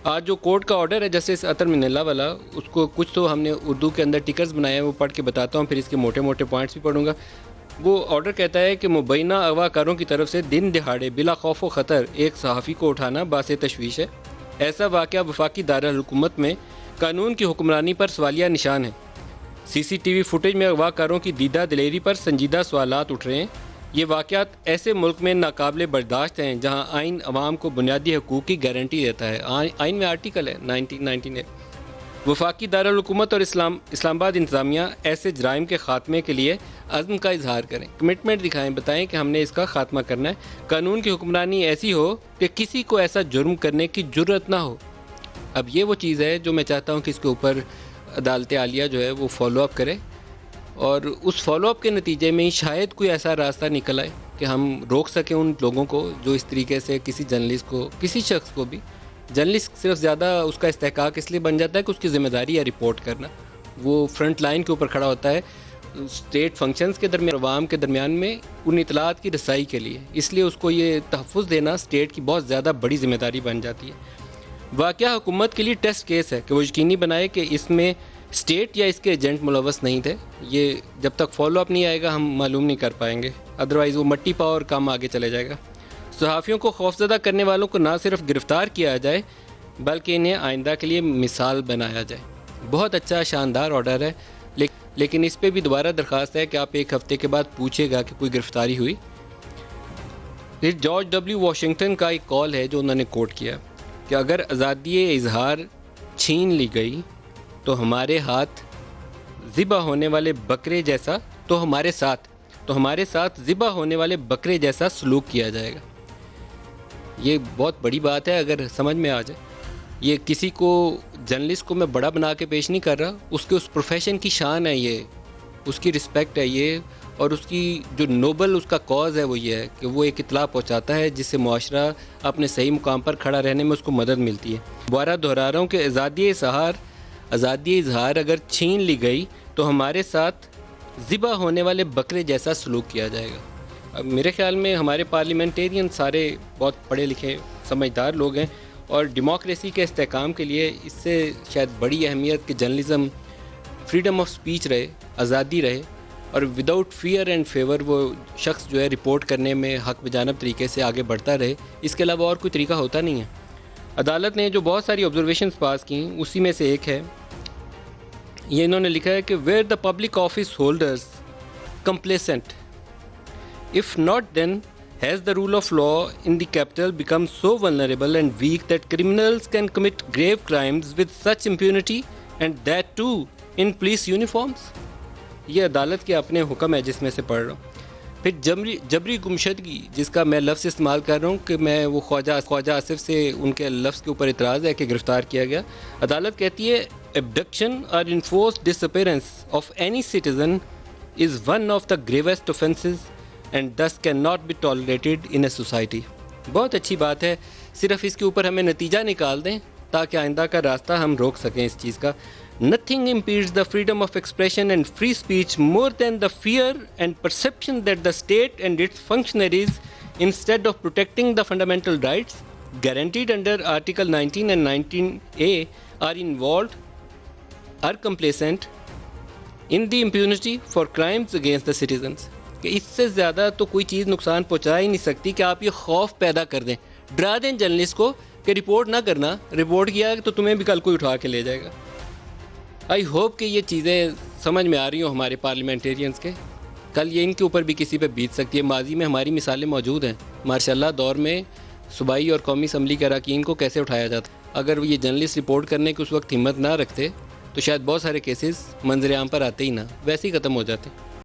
آج جو کورٹ کا آرڈر ہے جسٹس عطر من اللہ والا، اس کو کچھ تو ہم نے اردو کے اندر ٹکرز بنائے ہیں، وہ پڑھ کے بتاتا ہوں، پھر اس کے موٹے موٹے پوائنٹس بھی پڑھوں گا۔ وہ آرڈر کہتا ہے کہ مبینہ اغوا کاروں کی طرف سے دن دہاڑے بلا خوف و خطر ایک صحافی کو اٹھانا باعث تشویش ہے۔ ایسا واقعہ وفاقی دارالحکومت میں قانون کی حکمرانی پر سوالیہ نشان ہے۔ سی سی ٹی وی فوٹیج میں اغوا کاروں کی دیدہ دلیری پر سنجیدہ سوالات اٹھ رہے ہیں۔ یہ واقعات ایسے ملک میں ناقابل برداشت ہیں جہاں آئین عوام کو بنیادی حقوق کی گارنٹی دیتا ہے۔ آئین میں آرٹیکل ہے 1998۔ وفاقی دارالحکومت اور اسلام آباد انتظامیہ ایسے جرائم کے خاتمے کے لیے عزم کا اظہار کریں، کمٹمنٹ دکھائیں، بتائیں کہ ہم نے اس کا خاتمہ کرنا ہے۔ قانون کی حکمرانی ایسی ہو کہ کسی کو ایسا جرم کرنے کی جرأت نہ ہو۔ اب یہ وہ چیز ہے جو میں چاہتا ہوں کہ اس کے اوپر عدالت عالیہ جو ہے وہ فالو اپ کرے، اور اس فالو اپ کے نتیجے میں شاید کوئی ایسا راستہ نکل آئے کہ ہم روک سکیں ان لوگوں کو جو اس طریقے سے کسی جرنلسٹ کو، کسی شخص کو بھی، جرنلسٹ صرف زیادہ اس کا استحقاق اس لیے بن جاتا ہے کہ اس کی ذمہ داری ہے رپورٹ کرنا، وہ فرنٹ لائن کے اوپر کھڑا ہوتا ہے اسٹیٹ فنکشنز کے درمیان، عوام کے درمیان میں ان اطلاعات کی رسائی کے لیے، اس لیے اس کو یہ تحفظ دینا اسٹیٹ کی بہت زیادہ بڑی ذمہ داری بن جاتی ہے۔ واقعہ حکومت کے لیے ٹیسٹ کیس ہے کہ وہ یقینی بنائے کہ اس میں اسٹیٹ یا اس کے ایجنٹ ملوث نہیں تھے۔ یہ جب تک فالو اپ نہیں آئے گا ہم معلوم نہیں کر پائیں گے، ادروائز وہ مٹی پاؤ اور کام آگے چلے جائے گا۔ صحافیوں کو خوفزدہ کرنے والوں کو نہ صرف گرفتار کیا جائے بلکہ انہیں آئندہ کے لیے مثال بنایا جائے۔ بہت اچھا شاندار آرڈر ہے، لیکن اس پہ بھی دوبارہ درخواست ہے کہ آپ ایک ہفتے کے بعد پوچھے گا کہ کوئی گرفتاری ہوئی۔ پھر جارج ڈبلیو واشنگٹن کا ایک کال ہے جو انہوں نے کوٹ کیا کہ اگر آزادی اظہار چھین لی گئی تو ہمارے ہاتھ ذبح ہونے والے بکرے جیسا تو ہمارے ساتھ ذبح ہونے والے بکرے جیسا سلوک کیا جائے گا۔ یہ بہت بڑی بات ہے اگر سمجھ میں آ جائے۔ یہ کسی کو جرنلسٹ کو میں بڑا بنا کے پیش نہیں کر رہا، اس کے اس پروفیشن کی شان ہے، یہ اس کی رسپیکٹ ہے یہ، اور اس کی جو نوبل اس کا کاز ہے وہ یہ ہے کہ وہ ایک اطلاع پہنچاتا ہے جس سے معاشرہ اپنے صحیح مقام پر کھڑا رہنے میں اس کو مدد ملتی ہے۔ دوبارہ دہرا رہا ہوں کہ آزادی اظہار اگر چھین لی گئی تو ہمارے ساتھ ذبح ہونے والے بکرے جیسا سلوک کیا جائے گا۔ اب میرے خیال میں ہمارے پارلیمنٹیرین سارے بہت پڑھے لکھے سمجھدار لوگ ہیں، اور ڈیموکریسی کے استحکام کے لیے اس سے شاید بڑی اہمیت کہ جرنلزم فریڈم آف سپیچ رہے، آزادی رہے، اور وداؤٹ فیئر اینڈ فیور وہ شخص جو ہے رپورٹ کرنے میں حق بجانب طریقے سے آگے بڑھتا رہے، اس کے علاوہ اور کوئی طریقہ ہوتا نہیں ہے۔ عدالت نے جو بہت ساری آبزرویشنز پاس کیں اسی میں سے ایک ہے، یہ انہوں نے لکھا ہے کہ where the public office holders complacent if not then has the rule of law in the capital become so vulnerable and weak that criminals can commit grave crimes with such impunity and that too in police uniforms۔ یہ عدالت کے اپنے حکم ہے جس میں سے پڑھ رہا ہوں۔ پھر جبری گمشدگی جس کا میں لفظ استعمال کر رہا ہوں کہ میں وہ خواجہ آصف سے ان کے لفظ کے اوپر اعتراض ہے کہ گرفتار کیا گیا۔ عدالت کہتی ہے abduction or enforced disappearance of any citizen is one of the gravest offences and thus cannot be tolerated in a society۔ بہت اچھی بات ہے، صرف اس کے اوپر ہمیں نتیجہ نکال دیں تاکہ آئندہ کا راستہ ہم روک سکیں اس چیز کا۔ Nothing impedes the freedom of expression and free speech more than the fear and perception that the state and its functionaries, instead of protecting the fundamental rights guaranteed under Article 19 and 19A, are complacent in the impunity for crimes against the citizens۔ کہ اس سے زیادہ تو کوئی چیز نقصان پہنچا ہی نہیں سکتی کہ آپ یہ خوف پیدا کر دیں، ڈرا دیں جرنلسٹ کو کہ رپورٹ نہ کرنا، رپورٹ کیا تو تمہیں بھی کل کوئی اٹھا کے لے جائے گا۔ آئی ہوپ کہ یہ چیزیں سمجھ میں آ رہی ہوں ہمارے پارلیمنٹیرینز کے، کل یہ ان کے اوپر بھی کسی پہ بیت سکتی ہے۔ ماضی میں ہماری مثالیں موجود ہیں، ماشاءاللہ دور میں صوبائی اور قومی اسمبلی کے اراکین کو کیسے اٹھایا جاتا۔ اگر یہ جرنلسٹ رپورٹ کرنے کی اس وقت ہمت نہ رکھتے تو شاید بہت سارے کیسز منظر عام پر آتے ہی نہ، ویسے ہی ختم ہو جاتے۔